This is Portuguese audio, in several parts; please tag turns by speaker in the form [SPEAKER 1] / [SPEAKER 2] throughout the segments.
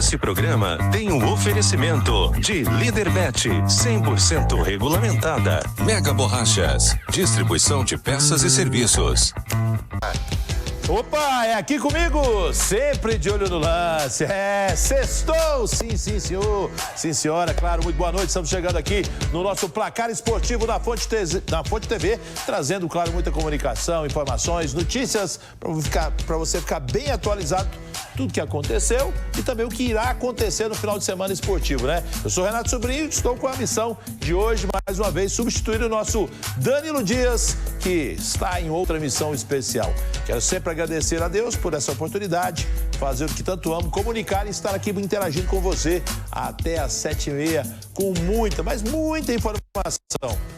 [SPEAKER 1] Esse programa tem o oferecimento de Líderbet, 100% regulamentada. Mega Borrachas, distribuição de peças e serviços.
[SPEAKER 2] Opa, é aqui comigo, sempre de olho no lance. Sextou, sim, senhor. Sim, senhora, claro, muito boa noite. Estamos chegando aqui no nosso placar esportivo na Fonte TV, trazendo, claro, muita comunicação, informações, notícias, para você ficar bem atualizado tudo que aconteceu e também o que irá acontecer no final de semana esportivo, né? Eu sou Renato Sobrinho e estou com a missão de hoje, mais uma vez, substituir o nosso Danilo Dias, que está em outra missão especial. Quero sempre agradecer a Deus por essa oportunidade, fazer o que tanto amo, comunicar e estar aqui interagindo com você até às 7h30, com muita, mas muita informação.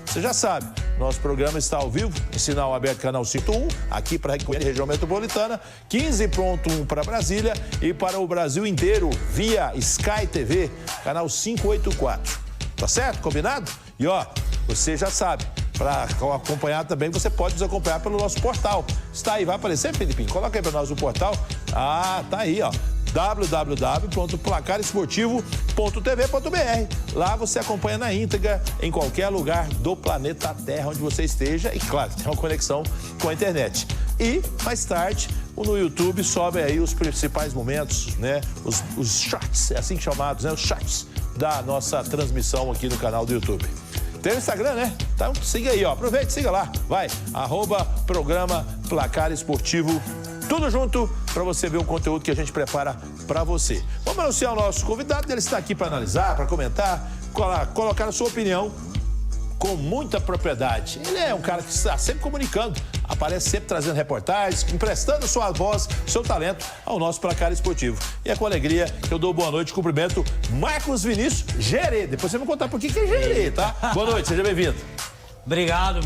[SPEAKER 2] Você já sabe, nosso programa está ao vivo, em sinal aberto, canal 101, aqui para a região metropolitana, 15.1 para Brasília e para o Brasil inteiro, via Sky TV, canal 584. Tá certo? Combinado? E ó, você já sabe, para acompanhar também, você pode nos acompanhar pelo nosso portal. Está aí, vai aparecer, Felipinho? Coloca aí para nós o portal. Ah, tá aí, ó. www.placaresportivo.tv.br. Lá você acompanha na íntegra, em qualquer lugar do planeta Terra onde você esteja. E claro, tem uma conexão com a internet. E, mais tarde, no YouTube sobe aí os principais momentos, né? Os shots, é assim chamados, né? Os shots da nossa transmissão aqui no canal do YouTube. Tem o Instagram, né? Então siga aí, ó. Aproveite, siga lá. Vai, @programa Placar Esportivo. Tudo junto para você ver o conteúdo que a gente prepara para você. Vamos anunciar o nosso convidado. Ele está aqui para analisar, para comentar, colocar a sua opinião com muita propriedade. Ele é um cara que está sempre comunicando, aparece sempre trazendo reportagens, emprestando sua voz, seu talento ao nosso Placar Esportivo. E é com alegria que eu dou boa noite e cumprimento Marcos Vinícius Gerê. Depois você vai me contar por que é Gerê, tá? Boa noite, seja bem-vindo.
[SPEAKER 3] Obrigado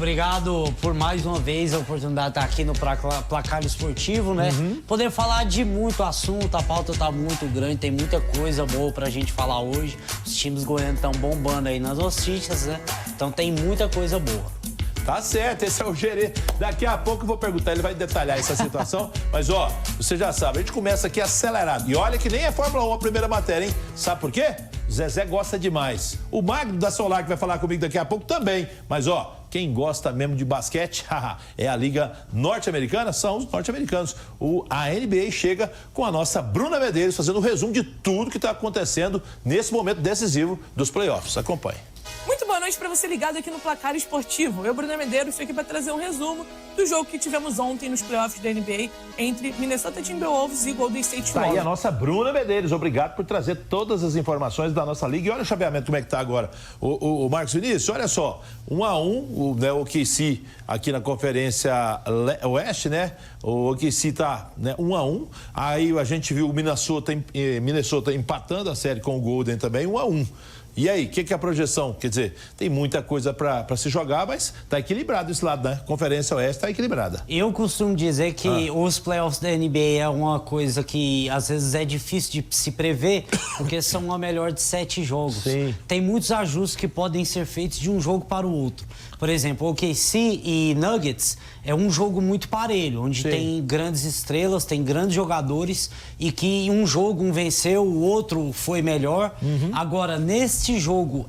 [SPEAKER 3] por mais uma vez a oportunidade de estar aqui no Placar Esportivo, né? Poder falar de muito assunto, a pauta tá muito grande, tem muita coisa boa pra gente falar hoje. Os times goianos estão bombando aí nas notícias, né? Então tem muita coisa boa.
[SPEAKER 2] Tá certo, esse é o Gerê. Daqui a pouco eu vou perguntar, ele vai detalhar essa situação. Mas, ó, você já sabe, a gente começa aqui acelerado. E olha que nem é Fórmula 1 a primeira matéria, hein? Sabe por quê? Zezé gosta demais. O Magno da Solar, que vai falar comigo daqui a pouco, também. Mas, ó, quem gosta mesmo de basquete, é a Liga Norte-Americana, são os norte-americanos. A NBA chega com a nossa Bruna Medeiros, fazendo um resumo de tudo que está acontecendo nesse momento decisivo dos playoffs. Acompanhe.
[SPEAKER 4] Muito boa noite para você ligado aqui no Placar Esportivo. Eu, Bruna Medeiros, estou aqui para trazer um resumo do jogo que tivemos ontem nos playoffs da NBA entre Minnesota Timberwolves e Golden State Warriors.
[SPEAKER 2] Tá aí a nossa Bruna Medeiros. Obrigado por trazer todas as informações da nossa liga. E olha o chaveamento como é que tá agora. O Marcos Vinícius, olha só. 1-1, o OKC aqui na Conferência Oeste, né? O OKC tá, né, 1-1. Aí a gente viu o Minnesota empatando a série com o Golden também, 1-1. E aí, o que é a projeção? Quer dizer, tem muita coisa para se jogar, mas tá equilibrado esse lado, né? Conferência Oeste tá equilibrada.
[SPEAKER 3] Eu costumo dizer que os playoffs da NBA é uma coisa que às vezes é difícil de se prever, porque são a melhor de 7 jogos.
[SPEAKER 2] Sim.
[SPEAKER 3] Tem muitos ajustes que podem ser feitos de um jogo para o outro. Por exemplo, o OKC e Nuggets é um jogo muito parelho, onde tem grandes estrelas, tem grandes jogadores e que um jogo um venceu, o outro foi melhor. Agora, neste jogo,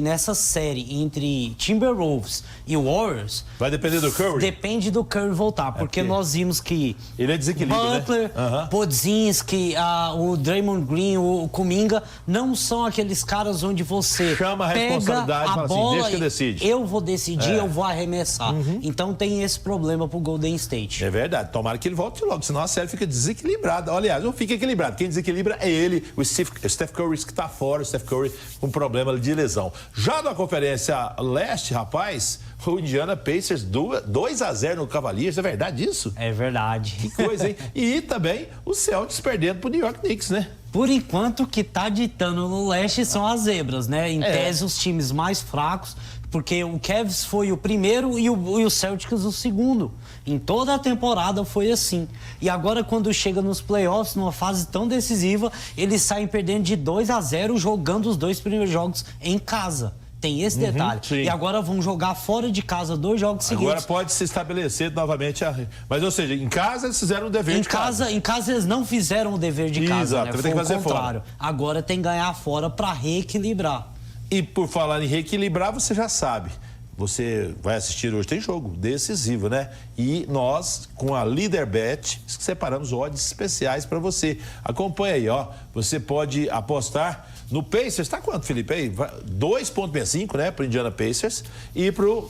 [SPEAKER 3] nessa série entre Timberwolves e Warriors...
[SPEAKER 2] Vai depender do Curry?
[SPEAKER 3] Depende do Curry voltar, porque nós vimos que...
[SPEAKER 2] Ele é desequilíbrio,
[SPEAKER 3] Butler,
[SPEAKER 2] né?
[SPEAKER 3] Podzinski, o Draymond Green, o Kuminga, não são aqueles caras onde você
[SPEAKER 2] chama a responsabilidade e fala assim, deixa que decide.
[SPEAKER 3] Eu vou decidir, eu vou arremessar. Então tem esse problema pro Golden State.
[SPEAKER 2] É verdade, tomara que ele volte logo, senão a série fica desequilibrada. Aliás, não fica equilibrado, quem desequilibra é ele, o Steph Curry que tá fora, o Steph Curry com problema de lesão. Já na Conferência Leste, rapaz, o Indiana Pacers 2-0 no Cavaliers, é verdade isso?
[SPEAKER 3] É verdade.
[SPEAKER 2] Que coisa, hein? E também o Celtics perdendo pro New York Knicks, né?
[SPEAKER 3] Por enquanto, o que tá ditando no leste são as zebras, né? Em tese, os times mais fracos, porque o Cavs foi o primeiro e o Celtics o segundo. Em toda a temporada foi assim. E agora, quando chega nos playoffs, numa fase tão decisiva, eles saem perdendo de 2-0, jogando os 2 primeiros jogos em casa. Tem esse detalhe.
[SPEAKER 2] Sim.
[SPEAKER 3] E agora vão jogar fora de casa 2 jogos seguidos.
[SPEAKER 2] Agora pode se estabelecer novamente Mas, ou seja, em casa eles fizeram o dever de casa.
[SPEAKER 3] Em casa eles não fizeram o dever de casa,
[SPEAKER 2] Exato,
[SPEAKER 3] né?
[SPEAKER 2] tem
[SPEAKER 3] Foi
[SPEAKER 2] que fazer
[SPEAKER 3] o contrário.
[SPEAKER 2] fora.
[SPEAKER 3] Agora tem que ganhar fora para reequilibrar.
[SPEAKER 2] E por falar em reequilibrar, você já sabe. Você vai assistir hoje, tem jogo decisivo, né? E nós, com a Leaderbet, separamos odds especiais para você. Acompanha aí, ó. Você pode apostar no Pacers. Tá quanto, Felipe? Aí 2,65, né? Pro Indiana Pacers. E pro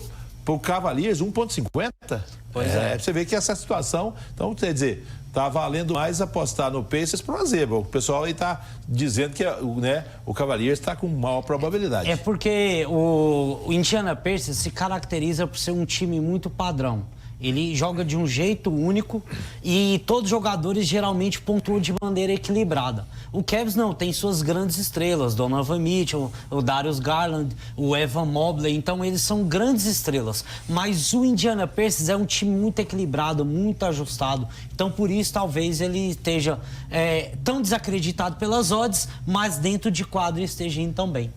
[SPEAKER 2] Cavaliers, 1,50. Pois é. Você vê que essa situação... Então, quer dizer... Tá valendo mais apostar no Pacers para uma zebra. O pessoal aí tá dizendo que o Cavaliers está com maior probabilidade.
[SPEAKER 3] É porque o Indiana Pacers se caracteriza por ser um time muito padrão. Ele joga de um jeito único e todos os jogadores geralmente pontuam de maneira equilibrada. O Cavs não, tem suas grandes estrelas, Donovan Mitchell, o Darius Garland, o Evan Mobley, então eles são grandes estrelas. Mas o Indiana Pacers é um time muito equilibrado, muito ajustado. Então por isso talvez ele esteja tão desacreditado pelas odds, mas dentro de quadro esteja indo tão bem.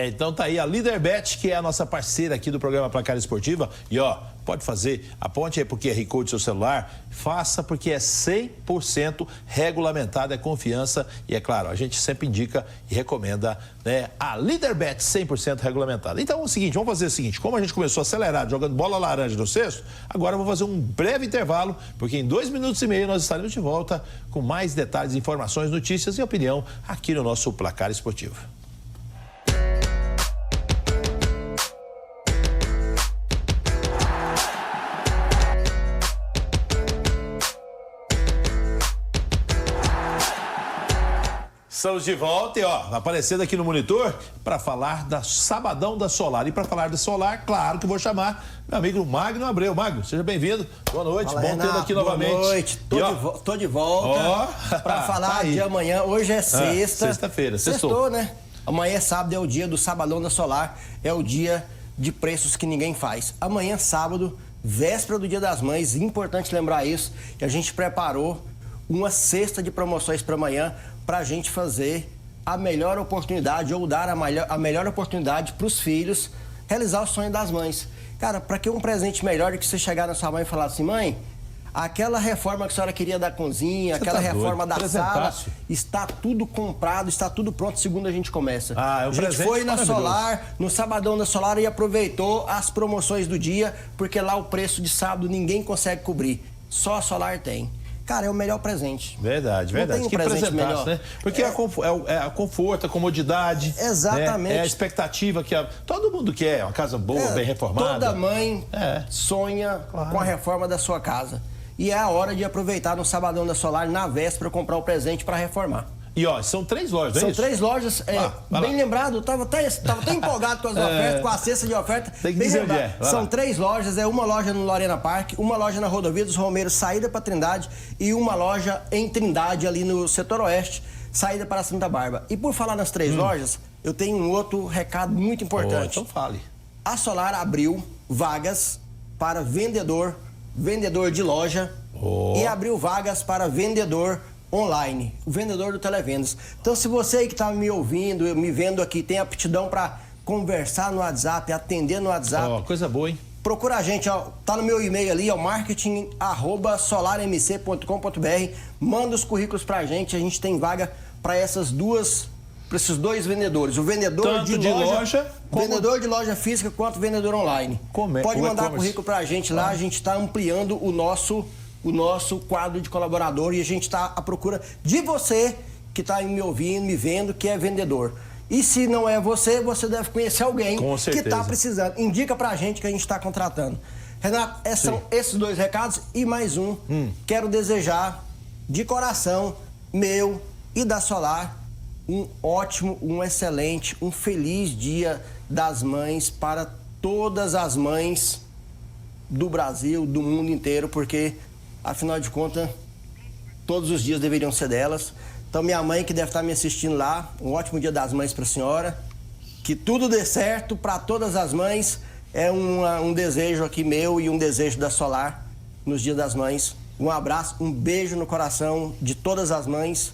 [SPEAKER 2] Então tá aí a Leaderbet, que é a nossa parceira aqui do programa Placar Esportiva. E ó, pode fazer, aponte aí pro QR Code do seu celular, faça porque é 100% regulamentado, é confiança e é claro, a gente sempre indica e recomenda, né, a Leaderbet 100% regulamentada. Então é o seguinte, vamos fazer o seguinte, como a gente começou acelerado jogando bola laranja no sexto, agora eu vou fazer um breve intervalo, porque em 2 minutos e meio nós estaremos de volta com mais detalhes, informações, notícias e opinião aqui no nosso Placar Esportivo. Estamos de volta e ó, aparecendo aqui no monitor para falar da Sabadão da Solar. E para falar da Solar, claro que eu vou chamar meu amigo Magno Abreu. Magno, seja bem-vindo. Boa noite,
[SPEAKER 5] Fala,
[SPEAKER 2] bom
[SPEAKER 5] Renato,
[SPEAKER 2] tê-lo aqui novamente.
[SPEAKER 5] Boa noite, tô de volta para falar de amanhã. Hoje é sexta.
[SPEAKER 2] Sexta-feira,
[SPEAKER 5] sextou, né? Amanhã é sábado, é o dia do Sabadão da Solar, é o dia de preços que ninguém faz. Amanhã, sábado, véspera do Dia das Mães, importante lembrar isso, que a gente preparou uma cesta de promoções para amanhã, para a gente fazer a melhor oportunidade ou dar a melhor oportunidade para os filhos realizar o sonho das mães. Cara, para que um presente melhor do que você chegar na sua mãe e falar assim, mãe, aquela reforma que a senhora queria da cozinha, aquela reforma da sala, está tudo comprado, está tudo pronto, segundo a gente começa.
[SPEAKER 2] A gente
[SPEAKER 5] foi na Solar, no Sabadão da Solar e aproveitou as promoções do dia, porque lá o preço de sábado ninguém consegue cobrir. Só a Solar tem. Cara, é o melhor presente.
[SPEAKER 2] Verdade, verdade.
[SPEAKER 5] Não tem um presente melhor,
[SPEAKER 2] né? Porque é a conforto, a comodidade.
[SPEAKER 5] Exatamente.
[SPEAKER 2] Né? É a expectativa que todo mundo quer, uma casa boa, bem reformada.
[SPEAKER 5] Toda mãe sonha com a reforma da sua casa. E é a hora de aproveitar no Sabadão da Solar, na véspera, comprar o presente para reformar.
[SPEAKER 2] E ó, são 3 lojas, não é
[SPEAKER 5] isso?
[SPEAKER 2] São
[SPEAKER 5] 3 lojas, bem lembrado, tava até empolgado com as ofertas, com a cesta de oferta.
[SPEAKER 2] Tem que dizer onde é.
[SPEAKER 5] São 3 lojas, uma loja no Lorena Park, uma loja na Rodovia dos Romeiros, saída para Trindade, e uma loja em Trindade, ali no setor oeste, saída para Santa Bárbara. E por falar nas 3 lojas, eu tenho um outro recado muito importante.
[SPEAKER 2] Então fale.
[SPEAKER 5] A Solar abriu vagas para vendedor de loja e abriu vagas para vendedor online, o vendedor do Televendas. Então, se você aí que está me ouvindo, me vendo aqui, tem aptidão para conversar no WhatsApp, atender no WhatsApp.
[SPEAKER 2] Coisa boa, hein?
[SPEAKER 5] Procura a gente, tá no meu e-mail ali, marketing@solarmc.com.br. Manda os currículos pra gente, a gente tem vaga para esses 2 vendedores. O vendedor
[SPEAKER 2] tanto
[SPEAKER 5] de loja vendedor de loja física quanto vendedor online. Pode mandar currículo pra gente lá, a gente está ampliando o nosso quadro de colaborador e a gente está à procura de você que está me ouvindo, me vendo, que é vendedor. E se não é você, você deve conhecer alguém que está precisando. Indica pra gente que a gente está contratando. Renato, são esses 2 recados e mais um. Quero desejar de coração meu e da Solar um ótimo, um excelente, um feliz Dia das Mães para todas as mães do Brasil, do mundo inteiro, porque afinal de contas, todos os dias deveriam ser delas. Então, minha mãe que deve estar me assistindo lá, um ótimo Dia das Mães para a senhora. Que tudo dê certo para todas as mães. É um desejo aqui meu e um desejo da Solar nos Dias das Mães. Um abraço, um beijo no coração de todas as mães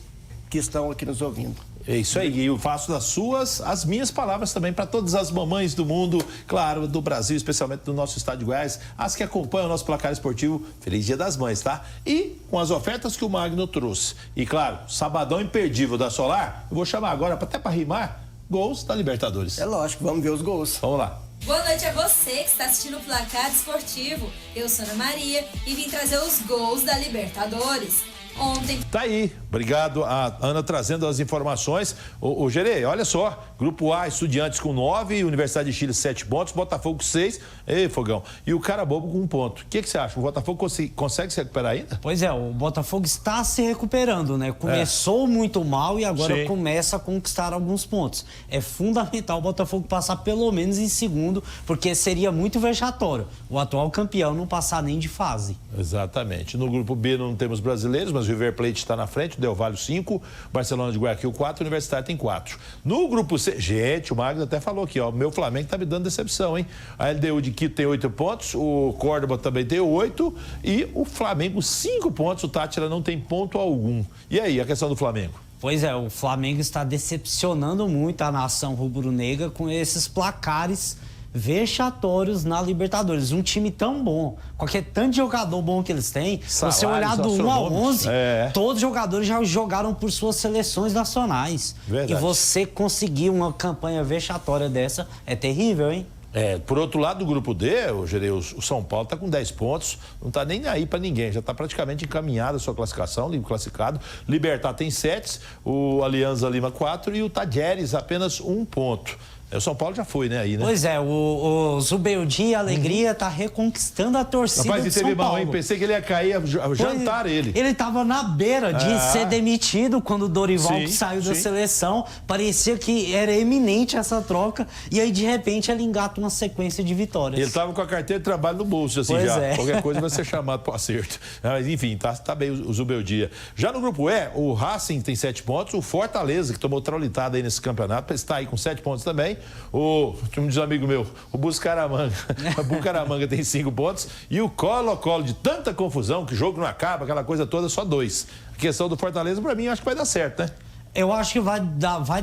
[SPEAKER 5] que estão aqui nos ouvindo.
[SPEAKER 2] É isso aí, e eu faço das suas as minhas palavras também para todas as mamães do mundo, claro, do Brasil, especialmente do nosso estado de Goiás, as que acompanham o nosso placar esportivo. Feliz Dia das Mães, tá? E com as ofertas que o Magno trouxe. E claro, sabadão imperdível da Solar, eu vou chamar agora, até para rimar, gols da Libertadores.
[SPEAKER 5] É lógico, vamos ver os gols.
[SPEAKER 2] Vamos lá.
[SPEAKER 6] Boa noite a você que está assistindo o Placar Esportivo. Eu sou Ana Maria e vim trazer os gols da Libertadores. Ontem.
[SPEAKER 2] Tá aí, obrigado a Ana trazendo as informações. Ô Gerê, olha só, Grupo A, Estudiantes com 9, Universidade de Chile 7 pontos, Botafogo 6, ei Fogão, e o Carabobo com 1 ponto. O que você acha? O Botafogo consegue se recuperar ainda?
[SPEAKER 3] Pois é, o Botafogo está se recuperando, né? Começou muito mal e agora começa a conquistar alguns pontos. É fundamental o Botafogo passar pelo menos em segundo, porque seria muito vexatório o atual campeão não passar nem de fase.
[SPEAKER 2] Exatamente. No Grupo B não temos brasileiros, mas o River Plate está na frente, o Del Valle 5, Barcelona de Guayaquil 4, o Universitário tem 4. No Grupo C, gente, o Magno até falou aqui, ó, o meu Flamengo tá me dando decepção, hein? A LDU de Quito tem 8 pontos, o Córdoba também tem 8 e o Flamengo 5 pontos, o Tátira não tem ponto algum. E aí, a questão do Flamengo?
[SPEAKER 3] Pois é, o Flamengo está decepcionando muito a nação rubro-negra com esses placares vexatórios na Libertadores. Um time tão bom, qualquer tanto de jogador bom que eles têm,
[SPEAKER 2] salários,
[SPEAKER 3] você olhar do 1 a 11,
[SPEAKER 2] todos
[SPEAKER 3] os jogadores já jogaram por suas seleções nacionais.
[SPEAKER 2] Verdade.
[SPEAKER 3] E você conseguir uma campanha vexatória dessa é terrível, hein?
[SPEAKER 2] Por outro lado, do Grupo D, o São Paulo está com 10 pontos, não está nem aí para ninguém, já está praticamente encaminhada a sua classificação, livre classificado. Libertad tem 7, o Alianza Lima 4 e o Tajeres apenas 1 ponto. O São Paulo já foi, né, aí, né?
[SPEAKER 3] Pois é, o Zubeldia Alegria tá reconquistando a torcida
[SPEAKER 2] Rapaz,
[SPEAKER 3] de São Paulo.
[SPEAKER 2] mal, hein? Pensei que ele ia cair, jantar ele.
[SPEAKER 3] Ele tava na beira de ser demitido quando o Dorival saiu da seleção. Parecia que era eminente essa troca. E aí, de repente, ele engata uma sequência de vitórias.
[SPEAKER 2] Ele tava com a carteira de trabalho no bolso, assim,
[SPEAKER 3] pois
[SPEAKER 2] já.
[SPEAKER 3] É.
[SPEAKER 2] Qualquer coisa vai ser chamado para o acerto. Mas, enfim, tá bem o Zubeldia. Já no Grupo E, o Racing tem 7 pontos, o Fortaleza, que tomou traulitada aí nesse campeonato, está aí com 7 pontos também. O time de um amigo meu, o Bucaramanga. O Bucaramanga tem 5 pontos. E o Colo-Colo, de tanta confusão, que o jogo não acaba, aquela coisa toda, só 2. A questão do Fortaleza, para mim, acho que vai dar certo, né?
[SPEAKER 3] Eu acho que vai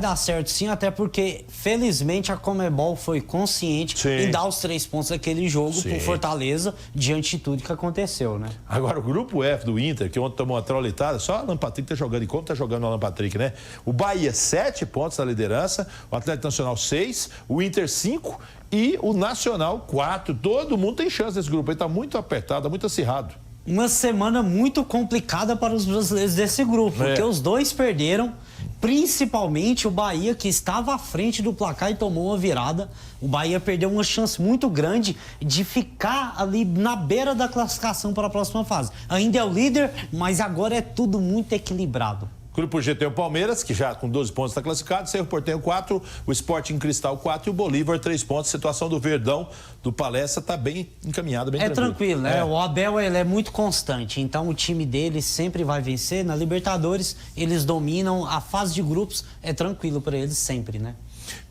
[SPEAKER 3] dar certo sim, até porque, felizmente, a Conmebol foi consciente em dar os 3 pontos daquele jogo pro Fortaleza, diante de tudo que aconteceu, né?
[SPEAKER 2] Agora, o Grupo F do Inter, que ontem tomou uma traulitada, só o Alan Patrick tá jogando, e como tá jogando o Alan Patrick, né? O Bahia, 7 pontos na liderança, o Atlético Nacional, 6, o Inter, 5 e o Nacional, 4. Todo mundo tem chance nesse grupo, ele tá muito apertado, muito acirrado.
[SPEAKER 3] Uma semana muito complicada para os brasileiros desse grupo, porque os dois perderam, principalmente o Bahia, que estava à frente do placar e tomou uma virada. O Bahia perdeu uma chance muito grande de ficar ali na beira da classificação para a próxima fase. Ainda é o líder, mas agora é tudo muito equilibrado.
[SPEAKER 2] Grupo G tem o Palmeiras, que já com 12 pontos está classificado, Cerro Porteño 4, o Sporting Cristal 4 e o Bolívar 3 pontos. A situação do Verdão, do Palestra, está bem encaminhada, bem
[SPEAKER 3] tranquilo, né? O Abel, ele é muito constante, então o time dele sempre vai vencer. Na Libertadores, eles dominam, a fase de grupos é tranquilo para eles sempre, né?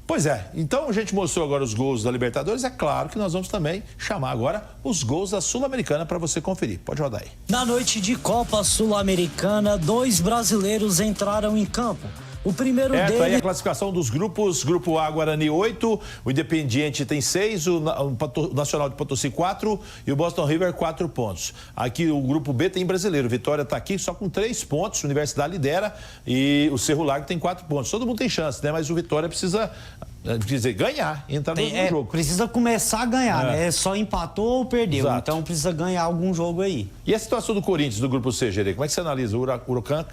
[SPEAKER 2] Pois é, então a gente mostrou agora os gols da Libertadores, é claro que nós vamos também chamar agora os gols da Sul-Americana para você conferir. Pode rodar aí.
[SPEAKER 3] Na noite de Copa Sul-Americana, 2 brasileiros entraram em campo. O primeiro dele...
[SPEAKER 2] aí a classificação dos grupos. Grupo A, Guarani 8, o Independiente tem 6, o Nacional de Potosí 4 e o Boston River 4 pontos. Aqui o grupo B tem brasileiro, Vitória está aqui só com 3 pontos, Universidade lidera e o Cerro Largo tem 4 pontos. Todo mundo tem chance, né? Mas o Vitória precisa... Quer dizer, ganhar, entrar no jogo.
[SPEAKER 3] Precisa começar a ganhar, né? Só empatou ou perdeu.
[SPEAKER 2] Exato.
[SPEAKER 3] Então precisa ganhar algum jogo aí.
[SPEAKER 2] E a situação do Corinthians, do grupo C, Gerê? Como é que você analisa? O Huracan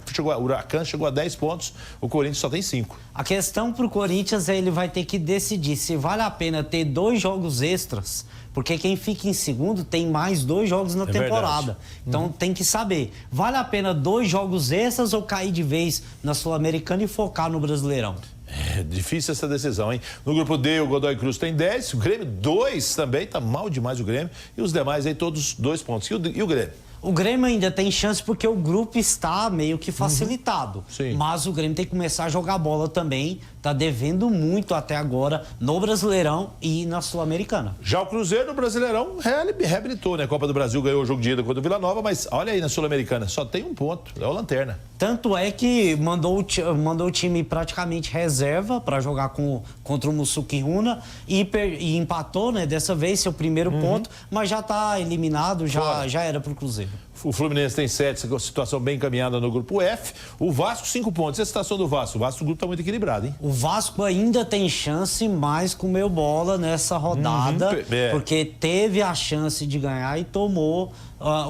[SPEAKER 2] chegou a 10 pontos, o Corinthians só tem 5.
[SPEAKER 3] A questão pro Corinthians é ele vai ter que decidir se vale a pena ter 2 jogos extras, porque quem fica em segundo tem mais 2 jogos na temporada.
[SPEAKER 2] Verdade.
[SPEAKER 3] Então tem que saber, vale a pena 2 jogos extras ou cair de vez na Sul-Americana e focar no Brasileirão?
[SPEAKER 2] É difícil essa decisão, hein? No grupo D, o Godoy Cruz tem 10, o Grêmio 2 também, tá mal demais o Grêmio, e os demais aí todos 2 pontos. E o Grêmio?
[SPEAKER 3] O Grêmio ainda tem chance porque o grupo está meio que facilitado.
[SPEAKER 2] Sim.
[SPEAKER 3] Mas o Grêmio tem que começar a jogar bola também. Tá devendo muito até agora no Brasileirão e na Sul-Americana.
[SPEAKER 2] Já o Cruzeiro no Brasileirão reabilitou, né? A Copa do Brasil ganhou o jogo de ida contra o Vila Nova, mas olha aí na Sul-Americana, só tem um ponto, é o Lanterna.
[SPEAKER 3] Tanto é que mandou o time praticamente reserva para jogar contra o Musuki Runa e empatou, né? Dessa vez, seu primeiro ponto, mas já tá eliminado, já era pro Cruzeiro.
[SPEAKER 2] O Fluminense tem 7, situação bem encaminhada no grupo F. O Vasco, 5 pontos. E a situação do Vasco? O Vasco, o grupo tá muito equilibrado, hein?
[SPEAKER 3] O Vasco ainda tem chance, mas comeu bola nessa rodada, porque teve a chance de ganhar e tomou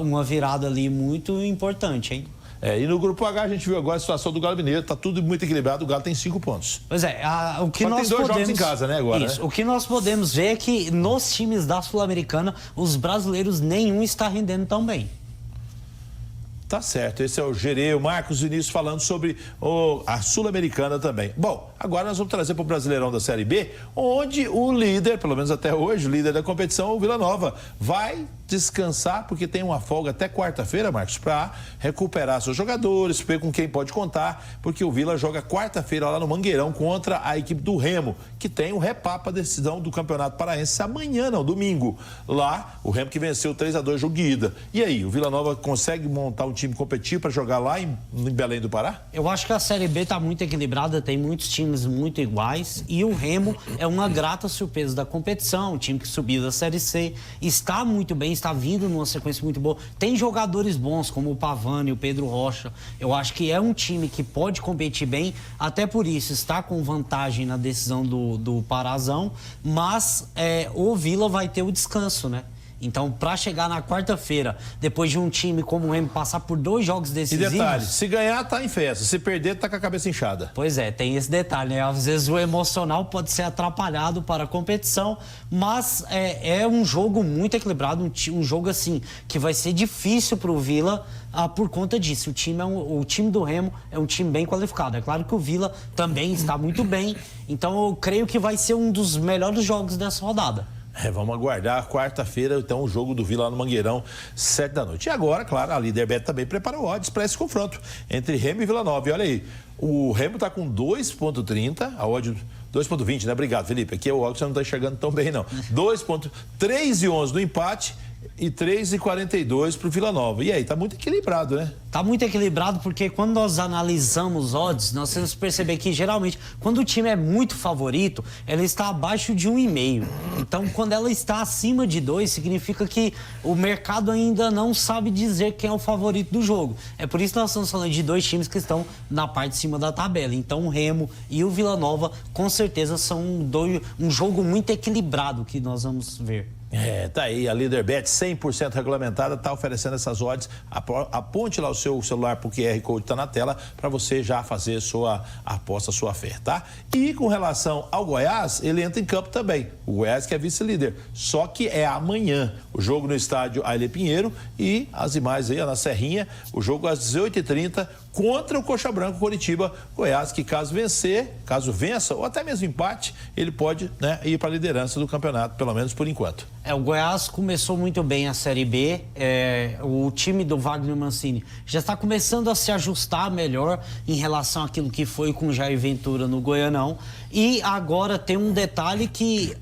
[SPEAKER 3] uma virada ali muito importante, hein?
[SPEAKER 2] E no grupo H a gente viu agora a situação do Galo Mineiro, tá tudo muito equilibrado, o Galo tem 5 pontos.
[SPEAKER 3] Pois é, o que
[SPEAKER 2] Mas
[SPEAKER 3] nós
[SPEAKER 2] tem 2
[SPEAKER 3] podemos...
[SPEAKER 2] jogos em casa, né, agora?
[SPEAKER 3] Isso,
[SPEAKER 2] né?
[SPEAKER 3] o que nós podemos ver é que nos times da Sul-Americana, os brasileiros nenhum está rendendo tão bem.
[SPEAKER 2] Tá certo, esse é o Gerê, o Marcos Vinícius falando sobre a Sul-Americana também. Bom, agora nós vamos trazer para o Brasileirão da Série B, onde o líder, pelo menos até hoje, o líder da competição, o Vila Nova, vai descansar, porque tem uma folga até quarta-feira, Marcos, para recuperar seus jogadores, ver com quem pode contar, porque o Vila joga quarta-feira lá no Mangueirão contra a equipe do Remo, que tem o repapa decisão do Campeonato Paraense amanhã, não, domingo. Lá, o Remo que venceu 3-2 jogo de ida. E aí, o Vila Nova consegue montar um time competitivo para jogar lá em Belém do Pará?
[SPEAKER 3] Eu acho que a Série B está muito equilibrada, tem muitos times muito iguais e o Remo é uma grata surpresa da competição, um time que subiu da Série C, está muito bem, está vindo numa sequência muito boa, tem jogadores bons como o Pavani e o Pedro Rocha. Eu acho que é um time que pode competir bem, até por isso está com vantagem na decisão do Parazão, mas o Vila vai ter o descanso, né? Então, para chegar na quarta-feira, depois de um time como o Remo passar por 2 jogos decisivos...
[SPEAKER 2] E detalhe, se ganhar, tá em festa. Se perder, tá com a cabeça inchada.
[SPEAKER 3] Pois é, tem esse detalhe, né? Às vezes o emocional pode ser atrapalhado para a competição, mas é um jogo muito equilibrado, um jogo assim, que vai ser difícil para o Vila por conta disso. O time do Remo é um time bem qualificado. É claro que o Vila também está muito bem, então eu creio que vai ser um dos melhores jogos dessa rodada.
[SPEAKER 2] Vamos aguardar quarta-feira, então, o jogo do Vila lá no Mangueirão, 7 da noite. E agora, claro, a líder Bet também preparou odds para esse confronto entre Remo e Vila Nova. E olha aí, o Remo está com 2,30, a odd 2,20, né? Obrigado, Felipe. Aqui é o óculos, você não está enxergando tão bem, não. 3,11 no empate e 3,42 para o Vila Nova. E aí, tá muito equilibrado, né?
[SPEAKER 3] Tá muito equilibrado porque quando nós analisamos odds, nós temos que perceber que geralmente, quando o time é muito favorito, ela está abaixo de 1,5. Então, quando ela está acima de 2, significa que o mercado ainda não sabe dizer quem é o favorito do jogo. É por isso que nós estamos falando de 2 times que estão na parte de cima da tabela. Então, o Remo e o Vila Nova, com certeza, são um jogo muito equilibrado que nós vamos ver.
[SPEAKER 2] Tá aí, a Líder Bet 100% regulamentada, tá oferecendo essas odds. Aponte lá o seu celular pro QR Code, tá na tela, para você já fazer sua aposta, sua fé, tá? E com relação ao Goiás, ele entra em campo também. O Goiás que é vice-líder, só que é amanhã. O jogo no estádio Ailê Pinheiro e as imagens aí, na Serrinha, o jogo às 18h30 contra o Coxa Branca Coritiba. Goiás que caso vença ou até mesmo empate, ele pode, né, ir para a liderança do campeonato, pelo menos por enquanto.
[SPEAKER 3] O Goiás começou muito bem a Série B, o time do Wagner Mancini já está começando a se ajustar melhor em relação àquilo que foi com o Jair Ventura no Goianão. E agora tem um detalhe que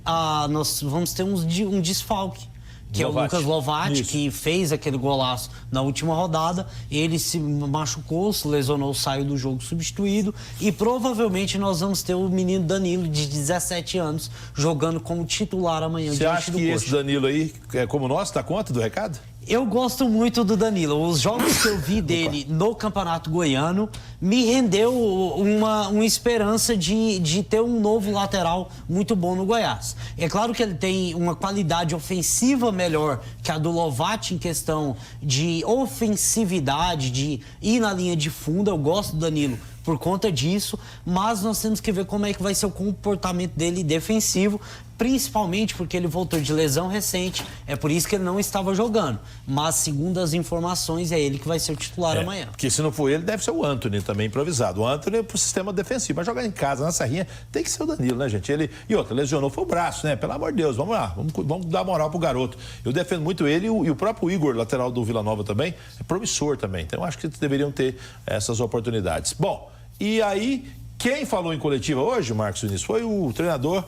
[SPEAKER 3] nós vamos ter um desfalque, que é o Lucas Lovatti, que fez aquele golaço na última rodada. Ele se machucou, se lesionou, saiu do jogo substituído. E provavelmente nós vamos ter o menino Danilo, de 17 anos, jogando como titular amanhã diante do Coxa.
[SPEAKER 2] Você acha que esse Danilo aí, como nós, dá conta do recado?
[SPEAKER 3] Eu gosto muito do Danilo. Os jogos que eu vi dele no Campeonato Goiano me rendeu uma esperança de ter um novo lateral muito bom no Goiás. É claro que ele tem uma qualidade ofensiva melhor que a do Lovatti em questão de ofensividade, de ir na linha de fundo. Eu gosto do Danilo por conta disso, mas nós temos que ver como é que vai ser o comportamento dele defensivo, principalmente porque ele voltou de lesão recente, é por isso que ele não estava jogando. Mas, segundo as informações, é ele que vai ser o titular amanhã.
[SPEAKER 2] Porque se não for ele, deve ser o Antony também improvisado. O Antony é pro sistema defensivo, mas jogar em casa, na Serrinha, tem que ser o Danilo, né, gente? Ele, e outra, lesionou foi o braço, né? Pelo amor de Deus, vamos lá, vamos dar moral pro garoto. Eu defendo muito ele e o próprio Igor, lateral do Vila Nova também, é promissor também. Então, acho que deveriam ter essas oportunidades. Bom, e aí... Quem falou em coletiva hoje, Marcos Vinícius, foi o treinador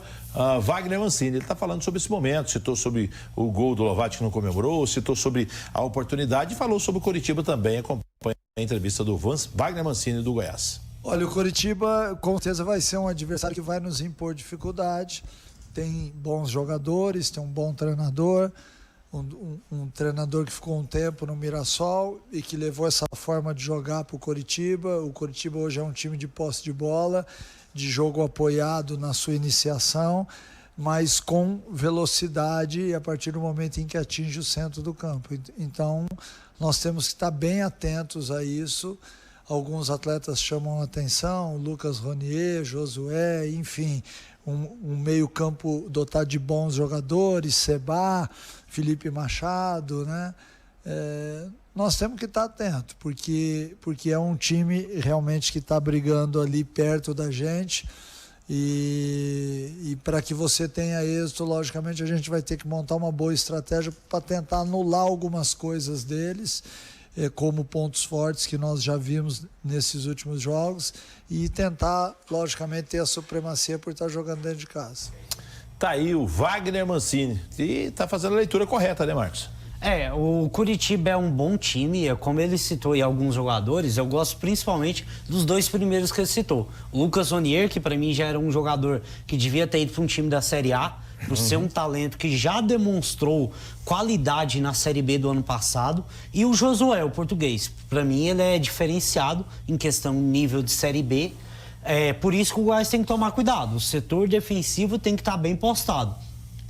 [SPEAKER 2] Wagner Mancini. Ele está falando sobre esse momento, citou sobre o gol do Lovati que não comemorou, citou sobre a oportunidade e falou sobre o Coritiba também. Acompanha a entrevista do Wagner Mancini do Goiás.
[SPEAKER 7] Olha, o Coritiba com certeza vai ser um adversário que vai nos impor dificuldade. Tem bons jogadores, tem um bom treinador. Um treinador que ficou um tempo no Mirassol e que levou essa forma de jogar para o Coritiba. O Coritiba hoje é um time de posse de bola, de jogo apoiado na sua iniciação, mas com velocidade a partir do momento em que atinge o centro do campo. Então, nós temos que estar bem atentos a isso. Alguns atletas chamam a atenção, Lucas Ronier, Josué, enfim, um meio-campo dotado de bons jogadores, Seba, Felipe Machado, né? Nós temos que estar atentos, porque é um time realmente que está brigando ali perto da gente e para que você tenha êxito, logicamente a gente vai ter que montar uma boa estratégia para tentar anular algumas coisas deles, como pontos fortes que nós já vimos nesses últimos jogos e tentar, logicamente, ter a supremacia por estar jogando dentro de casa.
[SPEAKER 2] Tá aí o Wagner Mancini e tá fazendo a leitura correta, né, Marcos?
[SPEAKER 3] O Coritiba é um bom time, como ele citou em alguns jogadores, eu gosto principalmente dos dois primeiros que ele citou. O Lucas Ronier, que para mim já era um jogador que devia ter ido para um time da Série A, por ser um talento que já demonstrou qualidade na Série B do ano passado, e o Josué, o português. Para mim ele é diferenciado em questão nível de Série B, por isso que o Goiás tem que tomar cuidado. O setor defensivo tem que estar bem postado.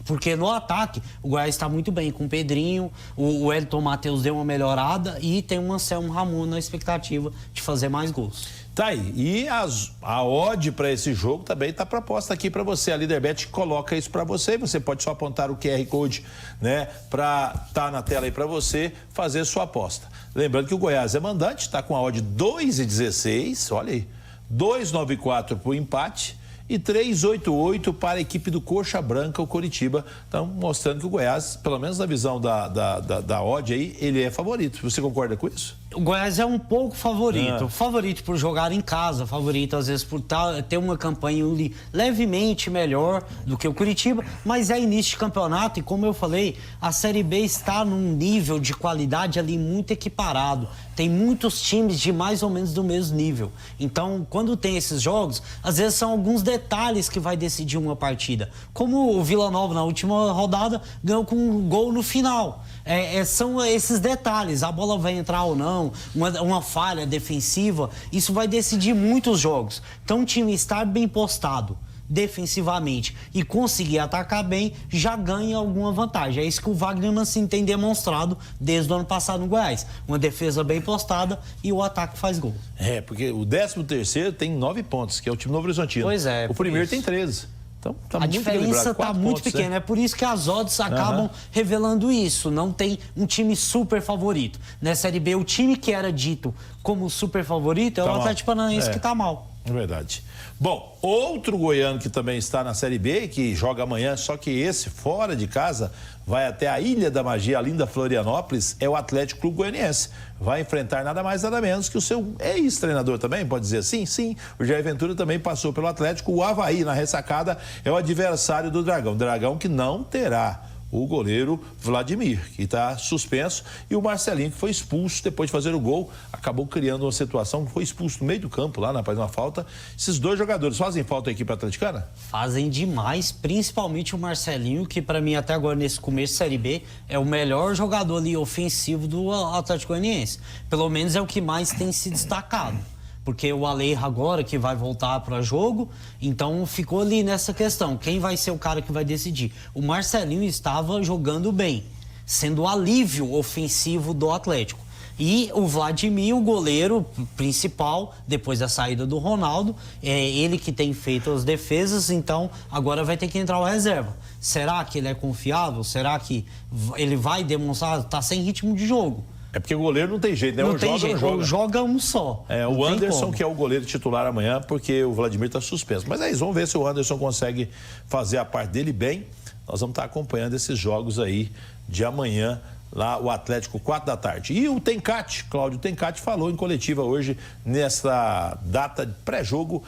[SPEAKER 3] Porque no ataque, o Goiás está muito bem com o Pedrinho, o Elton Matheus deu uma melhorada e tem o Anselmo Ramon na expectativa de fazer mais gols.
[SPEAKER 2] Tá aí. E a odd para esse jogo também está proposta aqui para você. A Leaderbet coloca isso para você e você pode só apontar o QR Code, né, para estar na tela aí para você fazer sua aposta. Lembrando que o Goiás é mandante, está com a odd 2,16, olha aí, 2,94 para o empate. E 3,88 para a equipe do Coxa Branca, o Coritiba. Então, mostrando que o Goiás, pelo menos na visão da odd aí, ele é favorito. Você concorda com isso?
[SPEAKER 3] O Goiás é um pouco favorito. Favorito por jogar em casa, favorito às vezes por ter uma campanha levemente melhor do que o Coritiba, mas é início de campeonato e, como eu falei, a Série B está num nível de qualidade ali muito equiparado. Tem muitos times de mais ou menos do mesmo nível. Então, quando tem esses jogos, às vezes são alguns detalhes que vai decidir uma partida. Como o Vila Nova, na última rodada, ganhou com um gol no final. São esses detalhes. A bola vai entrar ou não, uma falha defensiva. Isso vai decidir muitos jogos. Então, o time estar bem postado defensivamente e conseguir atacar bem, já ganha alguma vantagem. É isso que o Wagner Mancini tem demonstrado desde o ano passado no Goiás. Uma defesa bem postada e o ataque faz gol.
[SPEAKER 2] Porque o 13º tem 9 pontos, que é o time Novo Horizontino.
[SPEAKER 3] Pois é.
[SPEAKER 2] O primeiro tem 13. Então, tá
[SPEAKER 3] a diferença está muito pequena, né? É por isso que as odds acabam revelando isso. Não tem um time super favorito. Na Série B, o time que era dito como super favorito é o Atlético Paranaense que está mal.
[SPEAKER 2] É verdade. Bom, outro goiano que também está na Série B, que joga amanhã, só que esse, fora de casa, vai até a Ilha da Magia, a linda Florianópolis, é o Atlético Clube Goianiense. Vai enfrentar nada mais, nada menos que o seu ex-treinador também, pode dizer assim? Sim, o Jair Ventura também passou pelo Atlético. O Avaí, na ressacada, é o adversário do Dragão. Dragão que não terá o goleiro Vladimir, que está suspenso, e o Marcelinho, que foi expulso depois de fazer o gol, acabou criando uma situação, foi expulso no meio do campo lá, faz uma falta. Esses dois jogadores fazem falta à equipe atleticana?
[SPEAKER 3] Fazem demais, principalmente o Marcelinho, que para mim até agora nesse começo de Série B é o melhor jogador ali ofensivo do Atlético Goianiense. Pelo menos é o que mais tem se destacado. Porque o Aleira agora que vai voltar para jogo, então ficou ali nessa questão, quem vai ser o cara que vai decidir? O Marcelinho estava jogando bem, sendo o alívio ofensivo do Atlético. E o Vladimir, o goleiro principal, depois da saída do Ronaldo, é ele que tem feito as defesas, então agora vai ter que entrar o reserva. Será que ele é confiável? Será que ele vai demonstrar? Tá sem ritmo de jogo.
[SPEAKER 2] É porque o goleiro não tem jeito, né?
[SPEAKER 3] Não tem jeito, ou joga um só.
[SPEAKER 2] O Anderson, que é o goleiro titular amanhã, porque o Vladimir está suspenso. Mas aí, vamos ver se o Anderson consegue fazer a parte dele bem. Nós vamos estar acompanhando esses jogos aí de amanhã, lá o Atlético, 4 da tarde. E o Tencati, Cláudio Tencati, falou em coletiva hoje, nessa data de pré-jogo,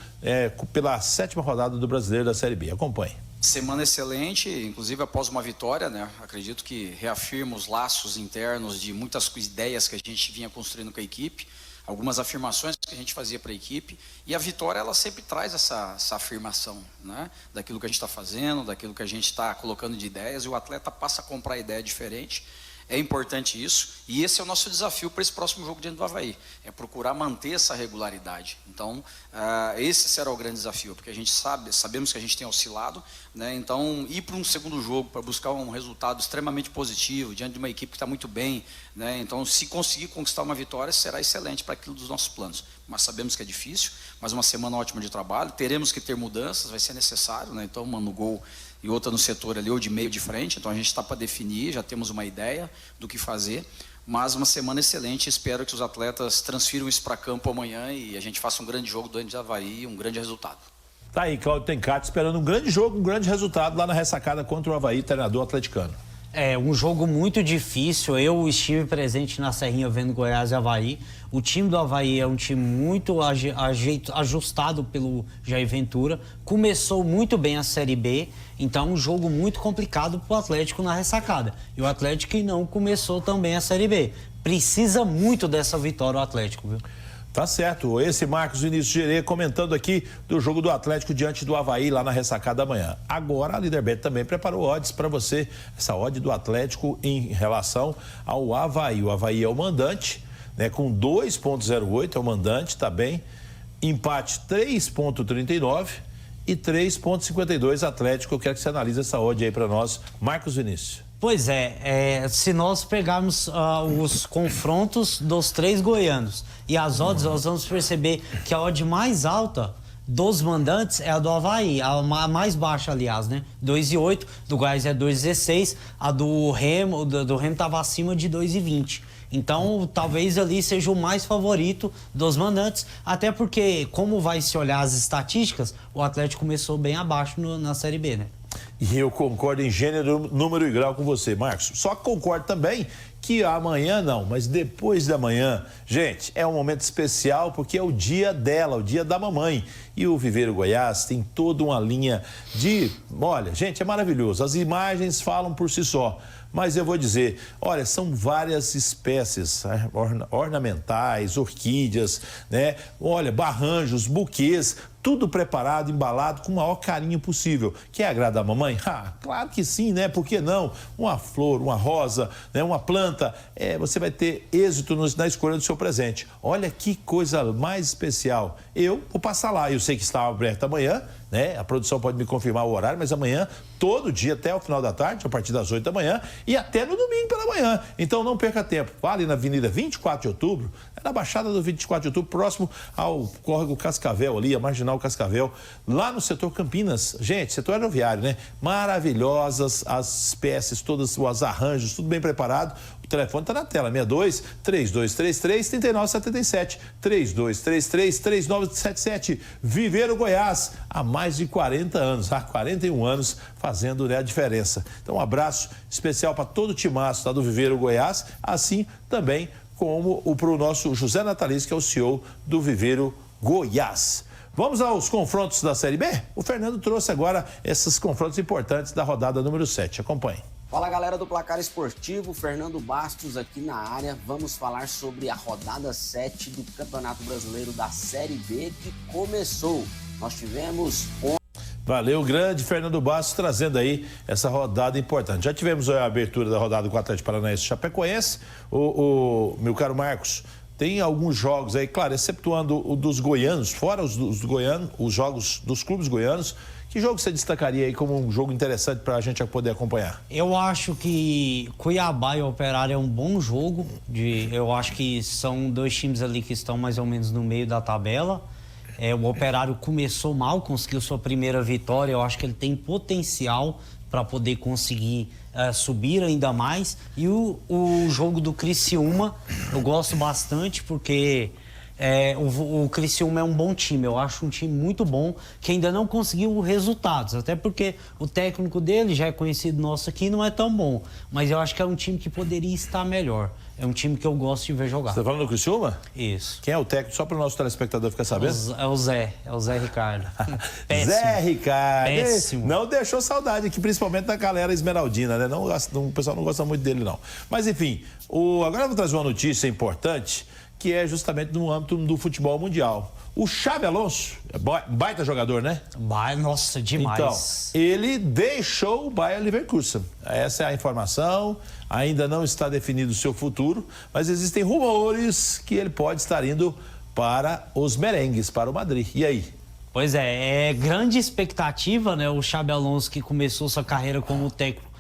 [SPEAKER 2] pela 7ª rodada do Brasileiro da Série B. Acompanhe.
[SPEAKER 8] Semana excelente, inclusive após uma vitória, né? Acredito que reafirma os laços internos de muitas ideias que a gente vinha construindo com a equipe, algumas afirmações que a gente fazia para a equipe, e a vitória ela sempre traz essa afirmação, né? Daquilo que a gente está fazendo, daquilo que a gente está colocando de ideias, e o atleta passa a comprar ideia diferente. É importante isso, e esse é o nosso desafio para esse próximo jogo diante do Avaí, é procurar manter essa regularidade. Então, esse será o grande desafio, porque a gente sabemos que a gente tem oscilado, né? Então, ir para um segundo jogo, para buscar um resultado extremamente positivo, diante de uma equipe que está muito bem, né? Então, se conseguir conquistar uma vitória, será excelente para aquilo dos nossos planos. Mas sabemos que é difícil, mas uma semana ótima de trabalho, teremos que ter mudanças, vai ser necessário, né? Então, uma no gol e outra no setor ali, ou de meio de frente, então a gente está para definir, já temos uma ideia do que fazer, mas uma semana excelente, espero que os atletas transfiram isso para campo amanhã e a gente faça um grande jogo do Avaí, um grande resultado.
[SPEAKER 2] Tá aí, Cláudio Tencati, esperando um grande jogo, um grande resultado lá na ressacada contra o Avaí, treinador atleticano.
[SPEAKER 3] É um jogo muito difícil. Eu estive presente na Serrinha vendo Goiás e Avaí. O time do Avaí é um time muito ajustado pelo Jair Ventura. Começou muito bem a Série B, então um jogo muito complicado para o Atlético na ressacada. E o Atlético que não começou também a Série B. Precisa muito dessa vitória o Atlético, viu?
[SPEAKER 2] Tá certo. Esse Marcos Vinícius Gerê comentando aqui do jogo do Atlético diante do Avaí lá na ressacada amanhã. Agora a Líderbet também preparou odds para você, essa odd do Atlético em relação ao Avaí. O Avaí é o mandante, né, com 2,08 é o mandante, tá bem. Empate 3,39 e 3,52 Atlético. Eu quero que você analise essa odd aí para nós, Marcos Vinícius.
[SPEAKER 3] Pois se nós pegarmos os confrontos dos 3 goianos e as odds, nós vamos perceber que a odd mais alta dos mandantes é a do Avaí, a mais baixa, aliás, né? 2,08, do Goiás é 2,16, a do Remo estava acima de 2,20. Então, talvez ali seja o mais favorito dos mandantes, até porque, como vai se olhar as estatísticas, o Atlético começou bem abaixo na Série B, né?
[SPEAKER 2] E eu concordo em gênero, número e grau com você, Marcos. Só concordo também que amanhã não, mas depois da manhã, gente, é um momento especial porque é o dia dela, o dia da mamãe. E o Viveiro Goiás tem toda uma linha de... Olha, gente, é maravilhoso. As imagens falam por si só. Mas eu vou dizer, olha, são várias espécies ornamentais, orquídeas, né? Olha, barranjos, buquês, tudo preparado, embalado com o maior carinho possível. Quer agradar a mamãe? Ah, claro que sim, né? Por que não? Uma flor, uma rosa, né? Uma planta, você vai ter êxito na escolha do seu presente. Olha que coisa mais especial. Eu vou passar lá, eu sei que está aberto amanhã, né? A produção pode me confirmar o horário, mas amanhã, todo dia, até o final da tarde, a partir das 8 da manhã, e até no domingo pela manhã. Então não perca tempo. Vá ali na Avenida 24 de Outubro, na Baixada do 24 de Outubro, próximo ao Córrego Cascavel, ali, a Marginal Cascavel, lá no setor Campinas. Gente, setor aeroviário, né? Maravilhosas as espécies, todos os arranjos, tudo bem preparado. O telefone está na tela, 62-3233-3977, 3233-3977. Viveiro Goiás, há mais de 40 anos, há 41 anos, fazendo, né, a diferença. Então, um abraço especial para todo o timaço, tá, do Viveiro Goiás, assim também como para o nosso José Natalício, que é o CEO do Viveiro Goiás. Vamos aos confrontos da Série B? O Fernando trouxe agora esses confrontos importantes da rodada número 7. Acompanhe.
[SPEAKER 9] Fala, galera do Placar Esportivo, Fernando Bastos aqui na área. Vamos falar sobre a rodada 7 do Campeonato Brasileiro da Série B que começou. Nós tivemos...
[SPEAKER 2] Valeu, grande Fernando Bastos, trazendo aí essa rodada importante. Já tivemos a abertura da rodada com o Atlético Paranaense e Chapecoense. O meu caro Marcos, tem alguns jogos aí, claro, excetuando o dos goianos, fora os goianos, os jogos dos clubes goianos, que jogo você destacaria aí como um jogo interessante para a gente poder acompanhar?
[SPEAKER 3] Eu acho que Cuiabá e Operário é um bom jogo. Eu acho que são dois times ali que estão mais ou menos no meio da tabela. O Operário começou mal, conseguiu sua primeira vitória. Eu acho que ele tem potencial para poder conseguir subir ainda mais. E o jogo do Criciúma eu gosto bastante porque... o Criciúma é um bom time, eu acho um time muito bom, que ainda não conseguiu resultados, até porque o técnico dele já é conhecido nosso aqui, não é tão bom, mas eu acho que é um time que poderia estar melhor. É um time que eu gosto de ver jogar.
[SPEAKER 2] Você tá falando do Criciúma?
[SPEAKER 3] Isso.
[SPEAKER 2] Quem é o técnico? Só para o nosso telespectador ficar sabendo.
[SPEAKER 3] É o Zé Ricardo.
[SPEAKER 2] Zé Ricardo.
[SPEAKER 3] Péssimo.
[SPEAKER 2] Não deixou saudade aqui, principalmente da galera esmeraldina, né? O pessoal não gosta muito dele, não. Mas, enfim, agora eu vou trazer uma notícia importante, que é justamente no âmbito do futebol mundial. O Xabi Alonso, baita jogador, né?
[SPEAKER 3] Nossa, demais.
[SPEAKER 2] Então, ele deixou o Bayer Leverkusen. Essa é a informação, ainda não está definido o seu futuro, mas existem rumores que ele pode estar indo para os merengues, para o Madrid. E aí?
[SPEAKER 3] Pois é grande expectativa, né? O Xabi Alonso, que começou sua carreira como técnico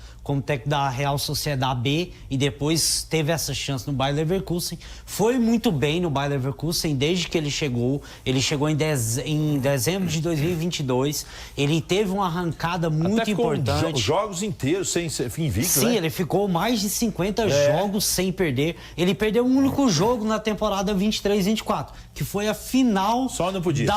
[SPEAKER 3] da Real Sociedade B e depois teve essa chance no Bayer Leverkusen. Foi muito bem no Bayer Leverkusen desde que ele chegou. Ele chegou em dezembro de 2022. Ele teve uma arrancada muito importante.
[SPEAKER 2] Jogos inteiros sem invicto,
[SPEAKER 3] Sim,
[SPEAKER 2] né?
[SPEAKER 3] Ele ficou mais de 50 jogos sem perder. Ele perdeu um único jogo na temporada 23-24, que foi a final...
[SPEAKER 2] Só não podia.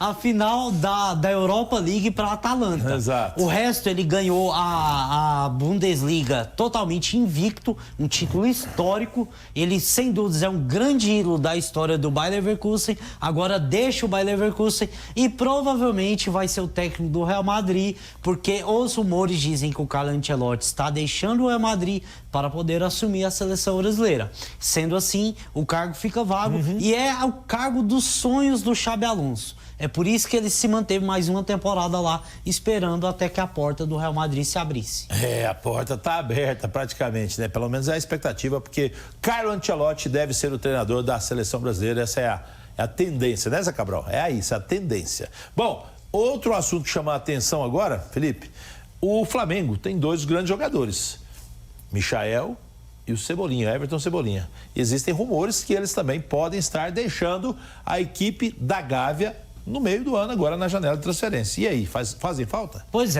[SPEAKER 3] A final da Europa League para a Atalanta.
[SPEAKER 2] Exato.
[SPEAKER 3] O resto ele ganhou a Bundesliga totalmente invicto, um título histórico. Ele, sem dúvidas, é um grande ídolo da história do Bayer Leverkusen. Agora deixa o Bayer Leverkusen e provavelmente vai ser o técnico do Real Madrid, porque os rumores dizem que o Carlo Ancelotti está deixando o Real Madrid para poder assumir a seleção brasileira. Sendo assim, o cargo fica vago e é o cargo dos sonhos do Xabi Alonso. É por isso que ele se manteve mais uma temporada lá, esperando até que a porta do Real Madrid se abrisse.
[SPEAKER 2] A porta está aberta praticamente, né? Pelo menos é a expectativa, porque Carlo Ancelotti deve ser o treinador da seleção brasileira. Essa é a tendência, né, Zé Cabral? É isso, a tendência. Bom, outro assunto que chama a atenção agora, Felipe, o Flamengo tem dois grandes jogadores, Michael e o Cebolinha, Everton Cebolinha. Existem rumores que eles também podem estar deixando a equipe da Gávea no meio do ano, agora na janela de transferência. E aí, fazem falta?
[SPEAKER 3] Pois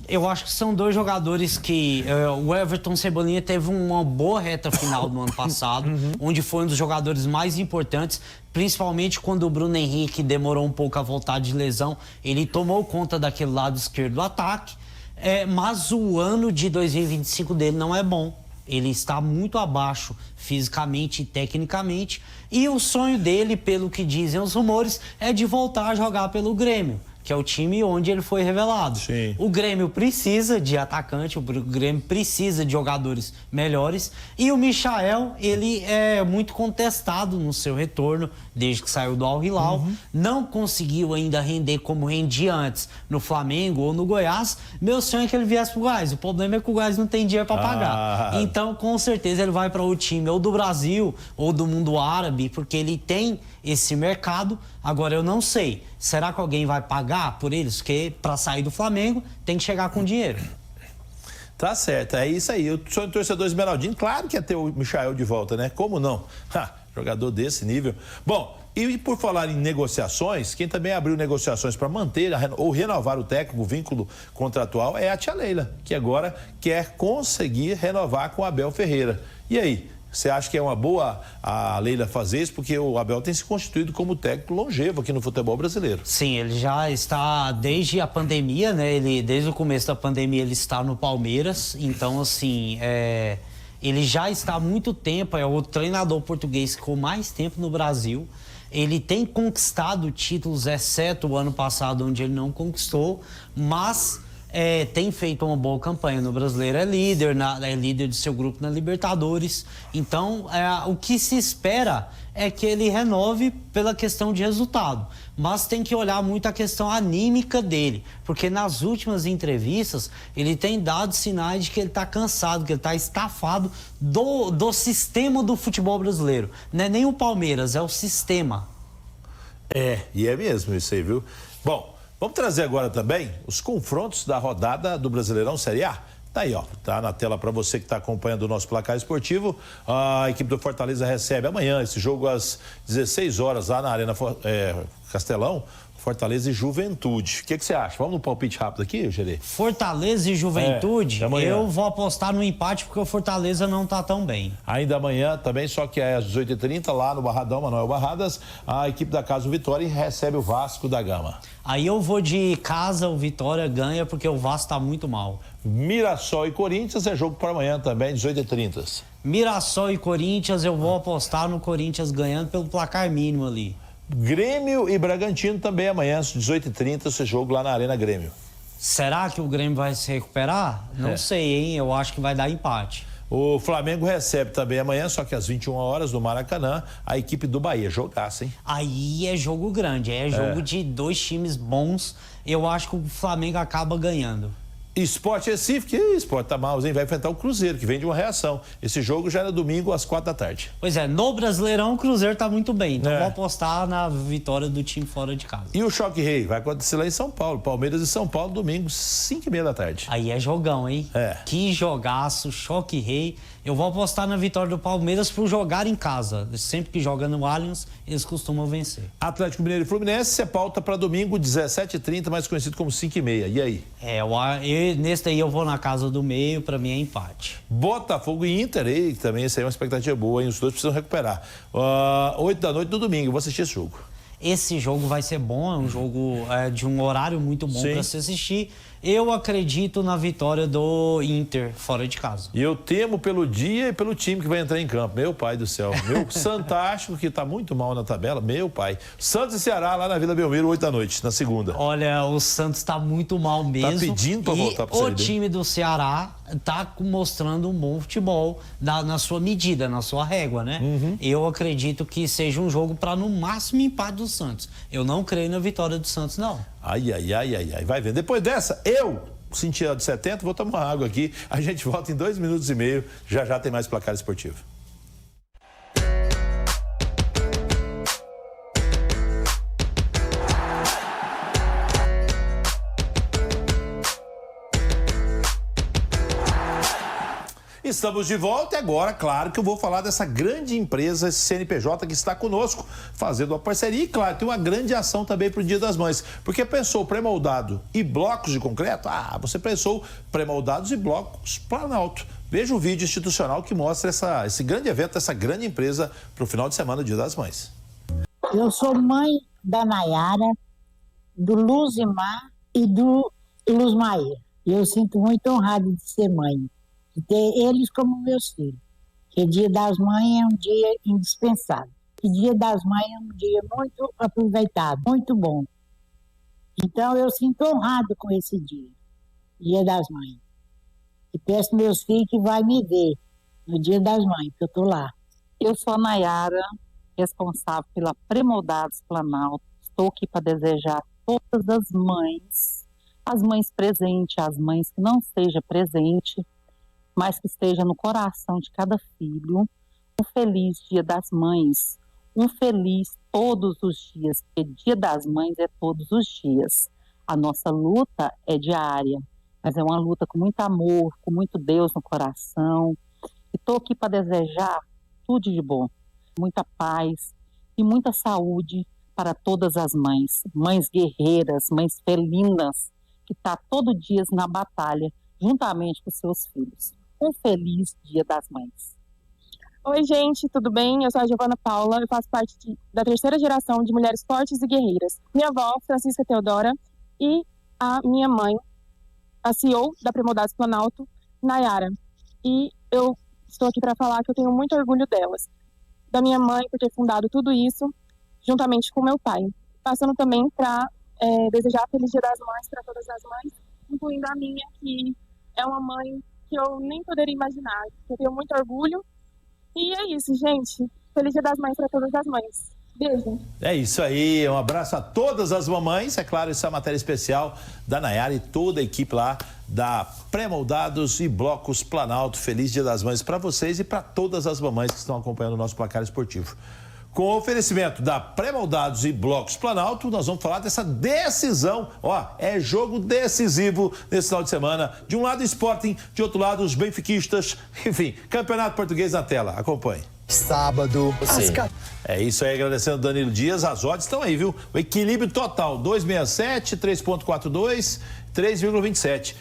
[SPEAKER 3] eu acho que são dois jogadores que... o Everton Cebolinha teve uma boa reta final no ano passado, onde foi um dos jogadores mais importantes, principalmente quando o Bruno Henrique demorou um pouco a voltar de lesão. Ele tomou conta daquele lado esquerdo do ataque, mas o ano de 2025 dele não é bom. Ele está muito abaixo fisicamente e tecnicamente. E o sonho dele, pelo que dizem os rumores, é de voltar a jogar pelo Grêmio, que é o time onde ele foi revelado.
[SPEAKER 2] Sim.
[SPEAKER 3] O Grêmio precisa de atacante, o Grêmio precisa de jogadores melhores. E o Michael, ele é muito contestado no seu retorno, desde que saiu do Al Hilal. Não conseguiu ainda render como rendia antes no Flamengo ou no Goiás. Meu sonho é que ele viesse pro Goiás. O problema é que o Goiás não tem dinheiro para pagar. Então, com certeza, ele vai para o time ou do Brasil ou do mundo árabe, porque ele tem esse mercado. Agora, eu não sei. Será que alguém vai pagar por eles? Porque para sair do Flamengo tem que chegar com dinheiro.
[SPEAKER 2] Tá certo, é isso aí. Eu sou um torcedor esmeraldino, claro que ia ter o Michael de volta, né? Como não? Jogador desse nível. Bom, e por falar em negociações, quem também abriu negociações para manter ou renovar o técnico, o vínculo contratual, é a tia Leila, que agora quer conseguir renovar com o Abel Ferreira. E aí? Você acha que é uma boa a Leila fazer isso? Porque o Abel tem se constituído como técnico longevo aqui no futebol brasileiro.
[SPEAKER 3] Sim, ele já está desde a pandemia, né? Desde o começo da pandemia ele está no Palmeiras. Então, assim, ele já está há muito tempo, é o treinador português com mais tempo no Brasil. Ele tem conquistado títulos, exceto o ano passado, onde ele não conquistou, mas... tem feito uma boa campanha no Brasileiro, é líder do seu grupo na Libertadores. Então, o que se espera é que ele renove pela questão de resultado. mas tem que olhar muito a questão anímica dele, porque nas últimas entrevistas ele tem dado sinais de que ele está cansado, que ele está estafado do sistema do futebol brasileiro. Não é nem o Palmeiras, é o sistema.
[SPEAKER 2] E é mesmo isso aí, viu? Bom, vamos trazer agora também os confrontos da rodada do Brasileirão Série A. Tá aí, ó, tá na tela para você que está acompanhando o nosso placar esportivo. A equipe do Fortaleza recebe amanhã esse jogo às 16 horas lá na Arena Castelão, Fortaleza e Juventude. O que você acha? Vamos no palpite rápido aqui, Gerê?
[SPEAKER 3] Fortaleza e Juventude, eu vou apostar no empate porque o Fortaleza não tá tão bem.
[SPEAKER 2] Ainda amanhã também, só que é às 18h30, lá no Barradão, Manuel Barradas, a equipe da Casa Vitória recebe o Vasco da Gama.
[SPEAKER 3] Aí eu vou de casa, o Vitória ganha porque o Vasco tá muito mal.
[SPEAKER 2] Mirassol e Corinthians é jogo para amanhã também, 18h30.
[SPEAKER 3] Mirassol e Corinthians, eu vou apostar no Corinthians ganhando pelo placar mínimo ali.
[SPEAKER 2] Grêmio e Bragantino também amanhã, às 18h30, esse jogo lá na Arena Grêmio.
[SPEAKER 3] Será que o Grêmio vai se recuperar? Não sei, hein? Eu acho que vai dar empate.
[SPEAKER 2] O Flamengo recebe também amanhã, só que às 21 horas no Maracanã, a equipe do Bahia. Jogaço, hein?
[SPEAKER 3] Aí é jogo grande, é jogo de dois times bons. Eu acho que o Flamengo acaba ganhando.
[SPEAKER 2] Sport Recife, que Sport tá mal, hein? Vai enfrentar o Cruzeiro, que vem de uma reação. Esse jogo já era domingo às 4h.
[SPEAKER 3] Pois é, no Brasileirão o Cruzeiro tá muito bem, então vou apostar na vitória do time fora de casa.
[SPEAKER 2] E o Choque Rei vai acontecer lá em São Paulo, Palmeiras e São Paulo, domingo, 5h30.
[SPEAKER 3] Aí é jogão, hein? Que jogaço, Choque Rei. Eu vou apostar na vitória do Palmeiras por jogar em casa. Sempre que joga no Allianz, eles costumam vencer.
[SPEAKER 2] Atlético Mineiro e Fluminense, é pauta para domingo, 17h30, mais conhecido como 5h30. E aí?
[SPEAKER 3] Nesse daí eu vou na casa do meio, pra mim é empate.
[SPEAKER 2] Botafogo e Inter, e também essa aí é uma expectativa boa, hein? Os dois precisam recuperar. 8h no domingo, eu vou assistir esse jogo.
[SPEAKER 3] Esse jogo vai ser bom, é um jogo de um horário muito bom para se assistir. Eu acredito na vitória do Inter fora de casa.
[SPEAKER 2] E eu temo pelo dia e pelo time que vai entrar em campo. Meu pai do céu. Meu Fantástico, que tá muito mal na tabela. Meu pai. Santos e Ceará lá na Vila Belmiro, 8h, na segunda.
[SPEAKER 3] Olha, o Santos tá muito mal mesmo.
[SPEAKER 2] Tá pedindo pra voltar pra Série B.
[SPEAKER 3] O time do Ceará tá mostrando um bom futebol na sua medida, na sua régua, né? Eu acredito que seja um jogo para no máximo empate do Santos. Eu não creio na vitória do Santos, não.
[SPEAKER 2] Ai. Vai ver. Depois dessa, eu senti a de 70, vou tomar uma água aqui. A gente volta em 2 minutos e meio. Já tem mais placar esportivo. Estamos de volta e agora, claro, que eu vou falar dessa grande empresa CNPJ que está conosco, fazendo uma parceria. E, claro, tem uma grande ação também para o Dia das Mães. Porque pensou pré-moldado e blocos de concreto? Você pensou pré-moldados e blocos Planalto. Veja o vídeo institucional que mostra esse grande evento, essa grande empresa para o final de semana do Dia das Mães.
[SPEAKER 10] Eu sou mãe da Nayara, do Luzimar e do Luzmair. E eu sinto muito honrado de ser mãe, de ter eles como meus filhos. Porque Dia das Mães é um dia indispensável. E Dia das Mães é um dia muito aproveitado, muito bom. Então eu sinto honrado com esse dia, Dia das Mães. E peço meus filhos que vai me ver no Dia das Mães, que eu tô lá.
[SPEAKER 11] Eu sou a Nayara, responsável pela Pré-Moldados Planalto. Estou aqui para desejar a todas as mães presentes, as mães que não estejam presentes, mas que esteja no coração de cada filho, um feliz Dia das Mães, um feliz todos os dias, porque Dia das Mães é todos os dias. A nossa luta é diária, mas é uma luta com muito amor, com muito Deus no coração. E estou aqui para desejar tudo de bom, muita paz e muita saúde para todas as mães, mães guerreiras, mães felinas, que estão todo dia na batalha, juntamente com seus filhos. Um feliz Dia das Mães.
[SPEAKER 12] Oi, gente, tudo bem? Eu sou a Giovana Paula, eu faço parte da terceira geração de mulheres fortes e guerreiras. Minha avó, Francisca Teodora, e a minha mãe, a CEO da Pré-Moldados Planalto, Nayara. E eu estou aqui para falar que eu tenho muito orgulho delas. Da minha mãe por ter fundado tudo isso, juntamente com meu pai. Passando também para desejar Feliz Dia das Mães para todas as mães, incluindo a minha, que é uma mãe que eu nem poderia imaginar. Eu tenho muito orgulho. E é isso, gente. Feliz Dia das Mães para todas as mães. Beijo.
[SPEAKER 2] É isso aí, um abraço a todas as mamães. É claro, essa é a matéria especial da Nayara e toda a equipe lá da Pré-Moldados e Blocos Planalto. Feliz Dia das Mães para vocês e para todas as mamães que estão acompanhando o nosso placar esportivo. Com o oferecimento da Pré-Moldados e Blocos Planalto, nós vamos falar dessa decisão. Ó, é jogo decisivo nesse final de semana. De um lado, Sporting, de outro lado, os benfiquistas. Enfim, Campeonato Português na tela. Acompanhe.
[SPEAKER 13] Sábado.
[SPEAKER 2] É isso aí, agradecendo o Danilo Dias. As odds estão aí, viu? O equilíbrio total: 2,67, 3,42, 3,27.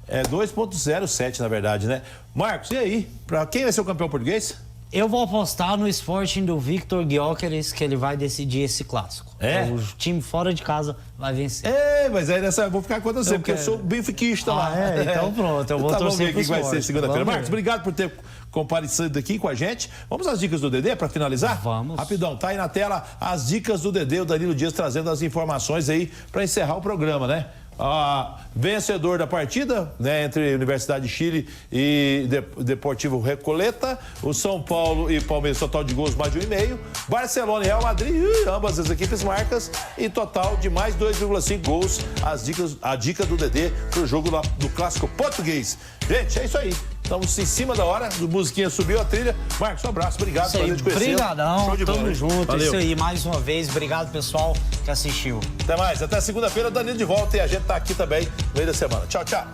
[SPEAKER 2] É 2,07 na verdade, né? Marcos, e aí? Pra quem vai ser o campeão português?
[SPEAKER 3] Eu vou apostar no Sporting do Victor Gyökeres, que ele vai decidir esse clássico.
[SPEAKER 2] É?
[SPEAKER 3] O time fora de casa vai vencer.
[SPEAKER 2] É, mas aí nessa eu vou ficar com você, porque eu sou benfiquista lá.
[SPEAKER 3] Então pronto, eu vou
[SPEAKER 2] Vamos
[SPEAKER 3] torcer
[SPEAKER 2] ver
[SPEAKER 3] pro
[SPEAKER 2] o que vai ser
[SPEAKER 3] Sport.
[SPEAKER 2] segunda-feira.
[SPEAKER 3] Vamos
[SPEAKER 2] Marcos,
[SPEAKER 3] ver.
[SPEAKER 2] obrigado por ter comparecido aqui com a gente. Vamos às dicas do Dedê para finalizar?
[SPEAKER 3] Vamos.
[SPEAKER 2] Rapidão, tá aí na tela as dicas do Dedê, o Danilo Dias trazendo as informações aí para encerrar o programa, né? Vencedor da partida, né, entre Universidade de Chile e Deportivo Recoleta, o São Paulo e Palmeiras, total de gols mais de 1,5, Barcelona e Real Madrid, ambas as equipes marcas, e total de mais 2,5 gols. A dica do Dedê pro jogo do Clássico Português. Gente, é isso aí. Estamos em cima da hora, do musiquinha subiu a trilha. Marcos, um abraço, obrigado
[SPEAKER 3] Isso aí,
[SPEAKER 2] te conhecer.
[SPEAKER 3] brigadão,
[SPEAKER 2] Show de bola,
[SPEAKER 3] tamo
[SPEAKER 2] hein?
[SPEAKER 3] junto,
[SPEAKER 2] Valeu.
[SPEAKER 3] isso aí, mais uma vez, obrigado pessoal que assistiu.
[SPEAKER 2] Até mais, até segunda-feira, Danilo de volta e a gente tá aqui também no meio da semana. Tchau, tchau.